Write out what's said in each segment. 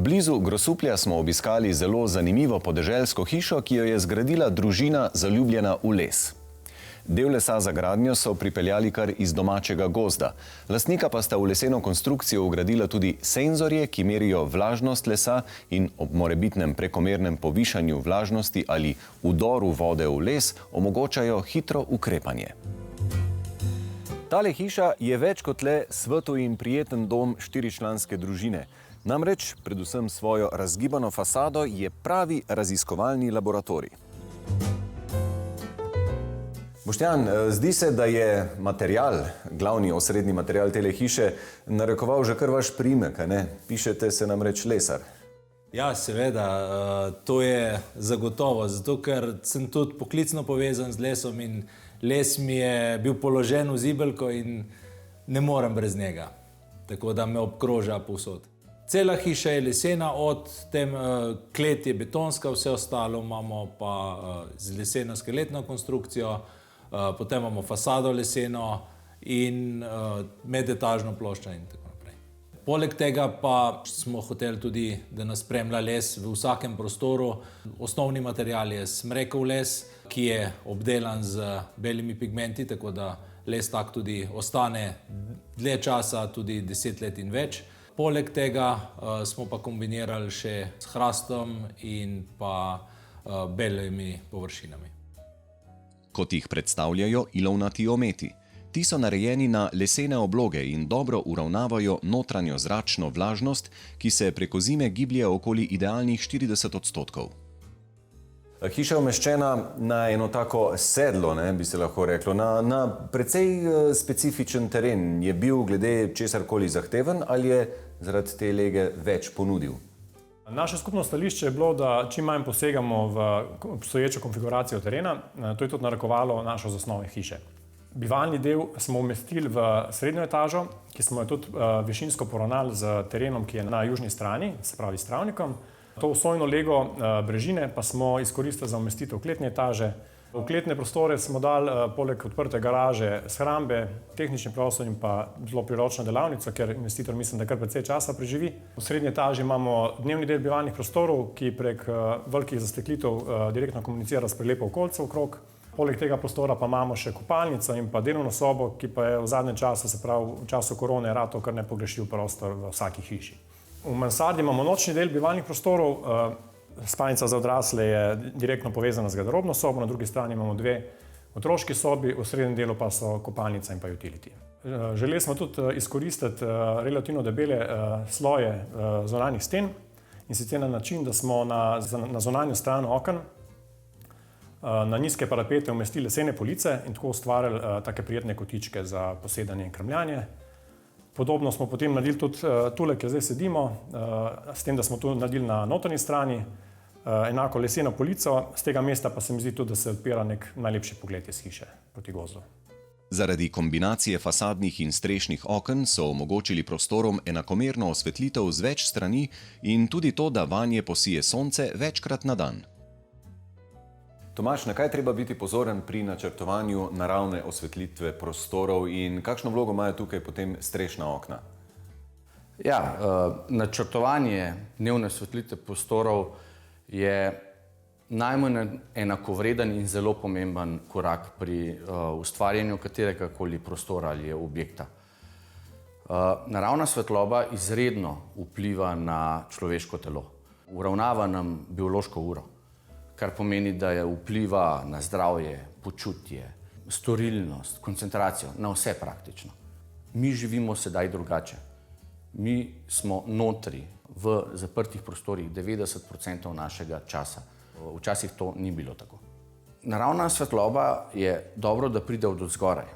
Blizu Grosuplja smo obiskali zelo zanimivo podeželsko hišo, ki jo je zgradila družina zaljubljena v les. Del lesa za gradnjo so pripeljali kar iz domačega gozda. Lastnika pa sta v leseno konstrukcijo vgradila tudi senzorje, ki merijo vlažnost lesa in ob morebitnem prekomernem povišanju vlažnosti ali vdoru vode v les omogočajo hitro ukrepanje. Tale hiša je več kot le svetu in prijeten dom štiričlanske družine. Namreč, predvsem svojo razgibano fasado, je pravi raziskovalni laboratorij. Boštjan, zdi se, da je material, glavni osrednji material tele hiše, narekoval že kar vaš priimek, a ne? Pišete se namreč lesar. Ja, seveda, to je zagotovo, zato ker sem tudi poklicno povezan z lesom in les mi je bil položen v zibelko in ne morem brez njega, tako da me obkroža povsod. Cela hiša je lesena, od tem klet je betonska, vse ostalo imamo pa z leseno skeletno konstrukcijo, potem imamo fasado leseno in medetažno ploščo in tako naprej. Poleg tega pa smo hoteli tudi, da nas spremlja les v vsakem prostoru. Osnovni material je smrekov les, ki je obdelan z belimi pigmenti, tako da les tak tudi ostane dlje časa, tudi 10 let in več. Poleg tega smo pa kombinirali še s hrastom in pa belimi površinami. Kot jih predstavljajo ilovnati ometi. Ti so narejeni na lesene obloge in dobro uravnavajo notranjo zračno vlažnost, ki se preko zime giblje okoli idealnih 40%. Hiša je umeščena na eno tako sedlo, bi se lahko reklo, na precej specifičen teren. Je bil glede česarkoli zahteven ali je zaradi te lege več ponudil? Naše skupno stališče je bilo, da čim manj posegamo v obstoječo konfiguracijo terena. To je tudi narekovalo našo zasnovo hiše. Bivalni del smo umestili v srednjo etažo, ki smo jo tudi višinsko poravnali z terenom, ki je na južni strani, se pravi s travnikom. To vsojno lego brežine pa smo izkoristili za umestitev kletne etaže. V kletne prostore smo dali poleg odprte garaže shrambe, tehnični prostor in pa zelo priročno delavnico, ker investitor mislim, da kar precej časa preživi. V srednji etaži imamo dnevni del bivalnih prostorov, ki prek velikih zasteklitev direktno komunicira s prelepo okolico okrog. Poleg tega prostora pa imamo še kopalnico in pa delovno sobo, ki pa je v zadnjem času, se pravi v času korone, ratov kar nepogrešljiv prostor v vsaki hiši. V mansardi imamo nočni del bivalnih prostorov. Spalnica za odrasle je direktno povezana z garderobno sobo, na drugi strani imamo dve otroški sobi, v srednjem delu pa so kopalnica in pa utility. Želeli smo tudi izkoristiti relativno debele sloje zunanjih sten in sicer na način, da smo na zunanjo stran oken na nizke parapete umestili lesene police in tako ustvarili take prijetne kotičke za posedanje in krmljanje. Podobno smo potem naredili tudi tule, kjer zdaj sedimo, s tem, da smo tu naredili na notranji strani enako leseno polico, z tega mesta pa se mi zdi tudi, da se odpira nek najlepši pogled iz hiše proti gozdu. Zaradi kombinacije fasadnih in strešnih oken so omogočili prostorom enakomerno osvetlitev z več strani in tudi to, da vanje posije sonce večkrat na dan. Tomaž, na kaj treba biti pozoren pri načrtovanju naravne osvetlitve prostorov in kakšno vlogo imajo tukaj potem strešna okna? Ja, načrtovanje dnevne osvetlitve prostorov je najmanj enakovreden in zelo pomemben korak pri ustvarjanju kateregakoli prostora ali objekta. Naravna svetloba izredno vpliva na človeško telo. Uravnava nam biološko uro, kar pomeni, da je vpliva na zdravje, počutje, storilnost, koncentracijo, na vse praktično. Mi živimo sedaj drugače. Mi smo notri v zaprtih prostorih 90% našega časa. Včasih to ni bilo tako. Naravna svetloba je dobro, da pride od zgoraj.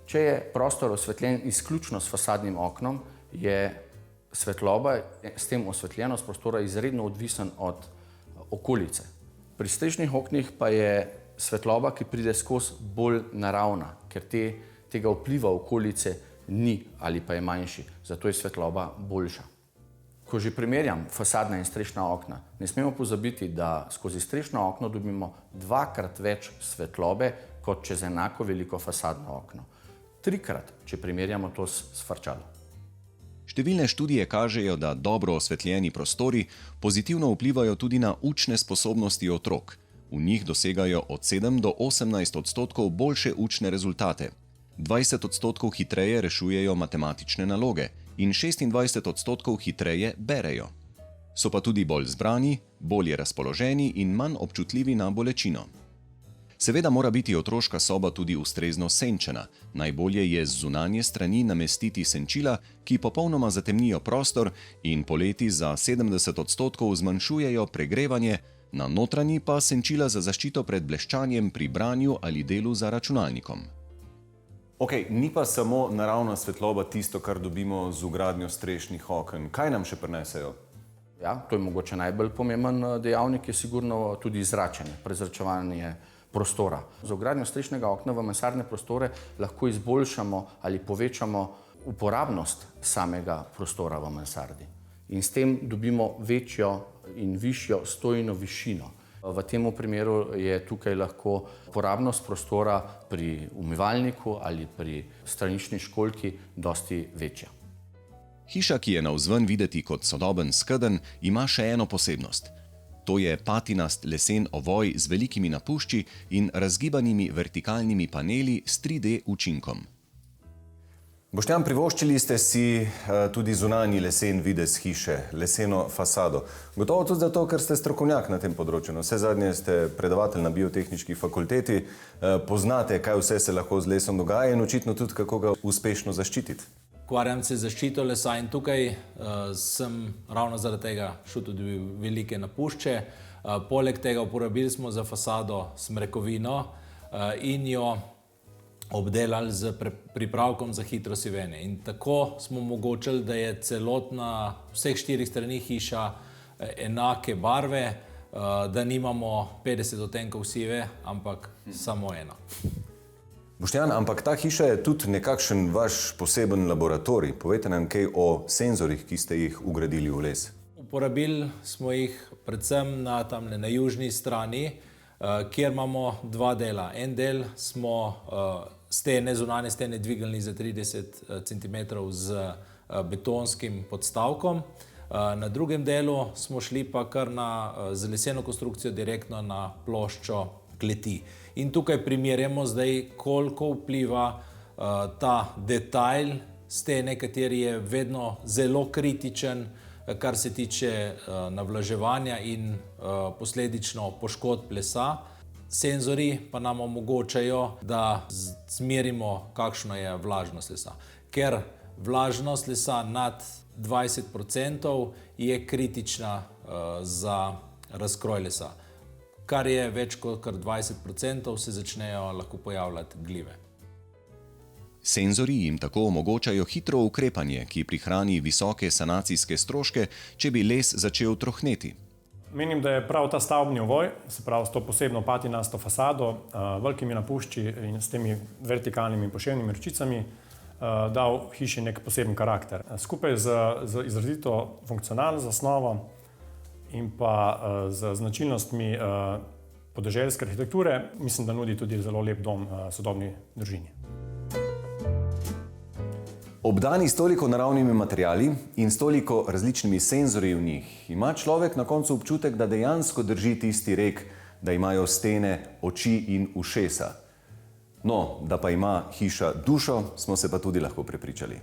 Če je prostor osvetljen izključno s fasadnim oknom, je svetloba, s tem osvetljenost prostora izredno odvisen od okolice. Pri strešnih oknih pa je svetloba, ki pride skozi, bolj naravna, ker tega vpliva okolice ni ali pa je manjši, zato je svetloba boljša. Ko že primerjam fasadna in strešna okna, ne smemo pozabiti, da skozi strešno okno dobimo 2-krat več svetlobe, kot čez enako veliko fasadno okno. 3-krat, če primerjamo to s frčalo. Številne študije kažejo, da dobro osvetljeni prostori pozitivno vplivajo tudi na učne sposobnosti otrok. V njih dosegajo od 7 do 18% boljše učne rezultate. 20% hitreje rešujejo matematične naloge in 26% hitreje berejo. So pa tudi bolj zbrani, bolje razpoloženi in manj občutljivi na bolečino. Seveda mora biti otroška soba tudi ustrezno senčena. Najbolje je z zunanje strani namestiti senčila, ki popolnoma zatemnijo prostor in poleti za 70% zmanjšujejo pregrevanje, na notranji pa senčila za zaščito pred bleščanjem pri branju ali delu za računalnikom. Ok, ni pa samo naravna svetloba tisto, kar dobimo z vgradnjo strešnih oken. Kaj nam še prinesejo? Ja, to je mogoče najbolj pomemben dejavnik, je sigurno tudi zračenje, prezračevanje prostora. Z vgradnjo strešnega okna v mansardne prostore lahko izboljšamo ali povečamo uporabnost samega prostora v mansardi. In s tem dobimo večjo in višjo stojno višino. V tem primeru je tukaj lahko uporabnost prostora pri umivalniku ali pri stranični školjki dosti večja. Hiša, ki je navzven videti kot sodoben skedenj, ima še eno posebnost. To je patinast lesen ovoj z velikimi napušči in razgibanimi vertikalnimi paneli s 3D učinkom. Boštjan, privoščili ste si tudi zunanji lesen videz hiše, leseno fasado. Gotovo tudi zato, ker ste strokovnjak na tem področju. Vse zadnje ste predavatelj na biotehniški fakulteti, poznate, kaj vse se lahko z lesom dogaja in očitno tudi, kako ga uspešno zaščititi. Ukvarjam se z zaščito lesa in tukaj sem ravno zaradi tega šel tudi velike napušče. Poleg tega uporabili smo za fasado smrekovino in jo obdelali z pripravkom za hitro sivenje. In tako smo omogočili, da je celotna vseh 4 strani hiša enake barve, da nimamo 50 odtenkov sive, ampak samo eno. Boštjan, ampak ta hiša je tudi nekakšen vaš poseben laboratorij. Povejte nam kaj o senzorjih, ki ste jih vgradili v les. Uporabili smo jih predvsem na južni strani, kjer imamo 2 dela. En del smo zunanje stene dvignili za 30 cm z betonskim podstavkom. Na drugem delu smo šli pa kar z leseno konstrukcijo direktno na ploščo kleti. In tukaj primerjamo zdaj, koliko vpliva ta detajl stene, kateri je vedno zelo kritičen, kar se tiče navlaževanja in posledično poškodb lesa. Senzorji pa nam omogočajo, da zmerimo, kakšna je vlažnost lesa. Ker vlažnost lesa nad 20% je kritična za razkroj lesa. Kar je več kot 20%, se začnejo lahko pojavljati glive. Senzorji jim tako omogočajo hitro ukrepanje, ki prihrani visoke sanacijske stroške, če bi les začel trohneti. Menim, da je prav ta stavbni ovoj, se pravi s to posebno patinasto fasado, velikimi napušči in s temi vertikalnimi poševnimi ročicami, dal hiši nek poseben karakter. Skupaj z izrazito funkcionalno zasnovo in pa z značilnostmi podeželske arhitekture, mislim, da nudi tudi zelo lep dom sodobni družini. Obdani s toliko naravnimi materiali in s toliko različnimi senzorji v njih, ima človek na koncu občutek, da dejansko drži tisti rek, da imajo stene oči in ušesa. No, da pa ima hiša dušo, smo se pa tudi lahko prepričali.